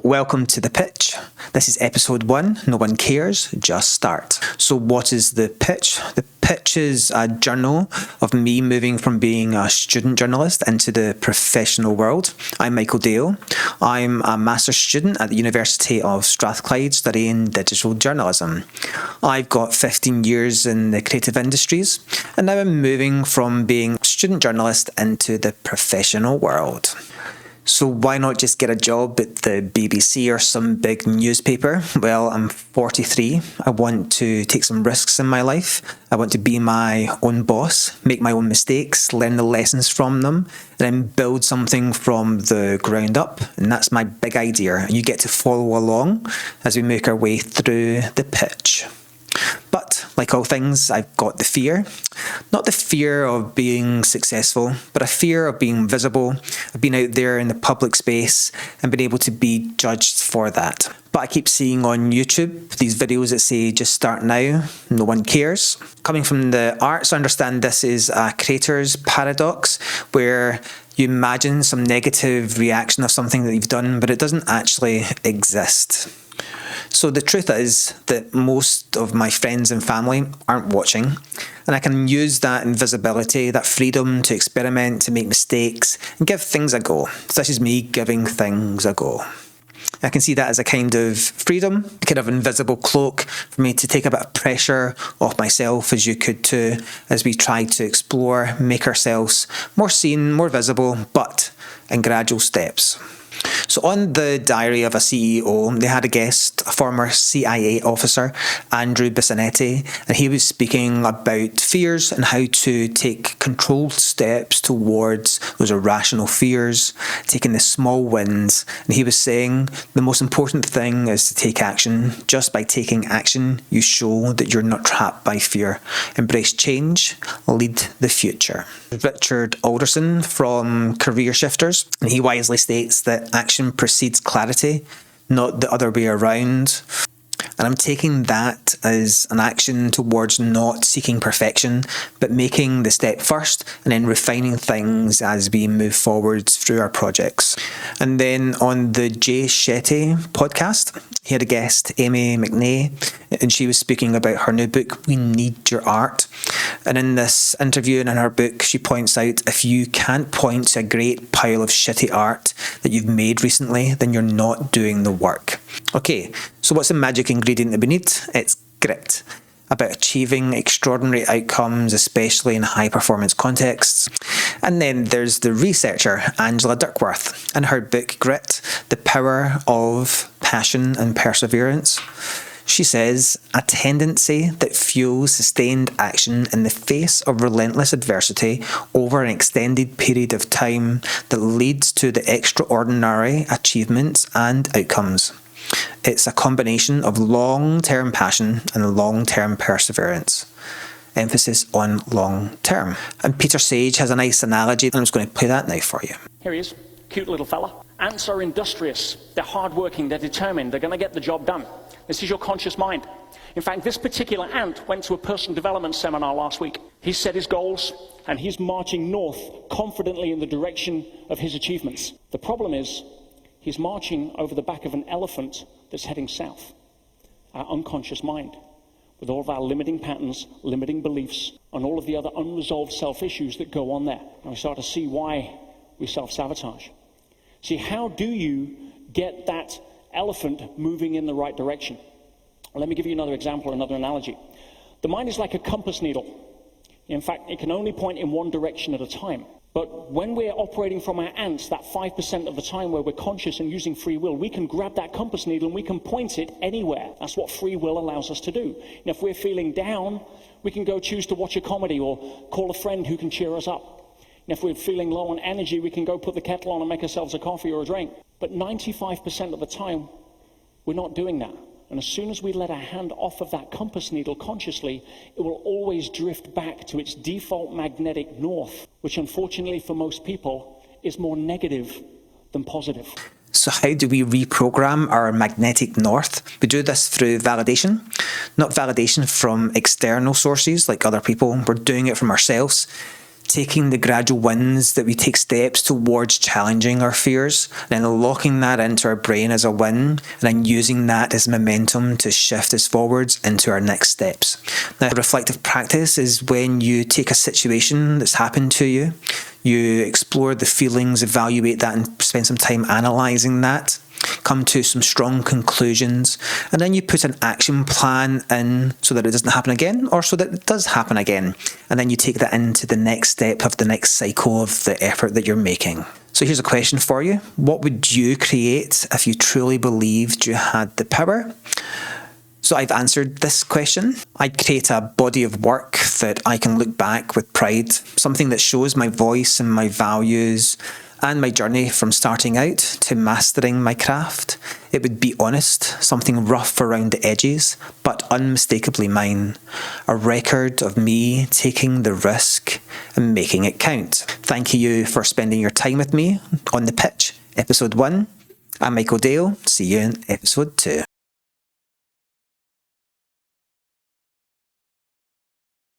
Welcome to The Pitch. This is episode 1, No One Cares, Just Start. So what is The Pitch? The Pitch is a journal of me moving from being a student journalist into the professional world. I'm Michael Dale. I'm a master's student at the University of Strathclyde studying digital journalism. I've got 15 years in the creative industries and now I'm moving from being a student journalist into the professional world. So why not just get a job at the BBC or some big newspaper? Well, I'm 43. I want to take some risks in my life. I want to be my own boss, make my own mistakes, learn the lessons from them, and then build something from the ground up. And that's my big idea. And you get to follow along as we make our way through the pitch. But, like all things, I've got the fear. Not the fear of being successful, but a fear of being visible, of being out there in the public space and being able to be judged for that. But I keep seeing on YouTube these videos that say, just start now, no one cares. Coming from the arts, I understand this is a creator's paradox, where you imagine some negative reaction of something that you've done, but it doesn't actually exist. So the truth is that most of my friends and family aren't watching, and I can use that invisibility, that freedom to experiment, to make mistakes, and give things a go. This is me giving things a go. I can see that as a kind of freedom, a kind of invisible cloak for me to take a bit of pressure off myself, as you could too, as we try to explore, make ourselves more seen, more visible, but in gradual steps. So on the Diary of a CEO, they had a guest, a former CIA officer, Andrew Bissonette, and he was speaking about fears and how to take controlled steps towards those irrational fears, taking the small wins. And he was saying the most important thing is to take action. Just by taking action, you show that you're not trapped by fear. Embrace change, lead the future. Richard Alderson from Career Shifters, and he wisely states that action precedes clarity, not the other way around. And I'm taking that as an action towards not seeking perfection, but making the step first and then refining things as we move forwards through our projects. And then on the Jay Shetty podcast, he had a guest, Amy McNay, and she was speaking about her new book, We Need Your Art. And in this interview and in her book, she points out if you can't point to a great pile of shitty art that you've made recently, then you're not doing the work. Okay, so what's the magic ingredient that we need? It's grit. About achieving extraordinary outcomes, especially in high-performance contexts. And then there's the researcher, Angela Duckworth, and her book, Grit, The Power of Passion and Perseverance. She says, a tendency that fuels sustained action in the face of relentless adversity over an extended period of time that leads to the extraordinary achievements and outcomes. It's a combination of long-term passion and long-term perseverance. Emphasis on long-term. And Peter Sage has a nice analogy, and I'm just going to play that now for you. Here he is, cute little fella. Ants are industrious, they're hardworking, they're determined, they're going to get the job done. This is your conscious mind. In fact, this particular ant went to a personal development seminar last week. He set his goals, and he's marching north confidently in the direction of his achievements. The problem is, he's marching over the back of an elephant that's heading south. Our unconscious mind, with all of our limiting patterns, limiting beliefs, and all of the other unresolved self-issues that go on there. And we start to see why we self-sabotage. See, how do you get that elephant moving in the right direction? Well, let me give you another example, another analogy. The mind is like a compass needle. In fact, it can only point in one direction at a time. But when we're operating from our ants, that 5% of the time where we're conscious and using free will, we can grab that compass needle and we can point it anywhere. That's what free will allows us to do. If we're feeling down, we can go choose to watch a comedy or call a friend who can cheer us up. And if we're feeling low on energy, we can go put the kettle on and make ourselves a coffee or a drink. But 95% of the time, we're not doing that. And as soon as we let our hand off of that compass needle consciously, it will always drift back to its default magnetic north, which unfortunately for most people is more negative than positive. So how do we reprogram our magnetic north? We do this through validation, not validation from external sources like other people. We're doing it from ourselves. taking the gradual wins that we take steps towards challenging our fears, and then locking that into our brain as a win, and then using that as momentum to shift us forwards into our next steps. Now, reflective practice is when you take a situation that's happened to you, you explore the feelings, evaluate that, and spend some time analysing that, come to some strong conclusions, and then you put an action plan in so that it doesn't happen again, or so that it does happen again. And then you take that into the next step of the next cycle of the effort that you're making. So here's a question for you. What would you create if you truly believed you had the power? So I've answered this question. I'd create a body of work that I can look back with pride, something that shows my voice and my values and my journey from starting out to mastering my craft. It would be honest, something rough around the edges, but unmistakably mine. A record of me taking the risk and making it count. Thank you for spending your time with me on The Pitch, Episode 1. I'm Michael Dale. See you in Episode 2.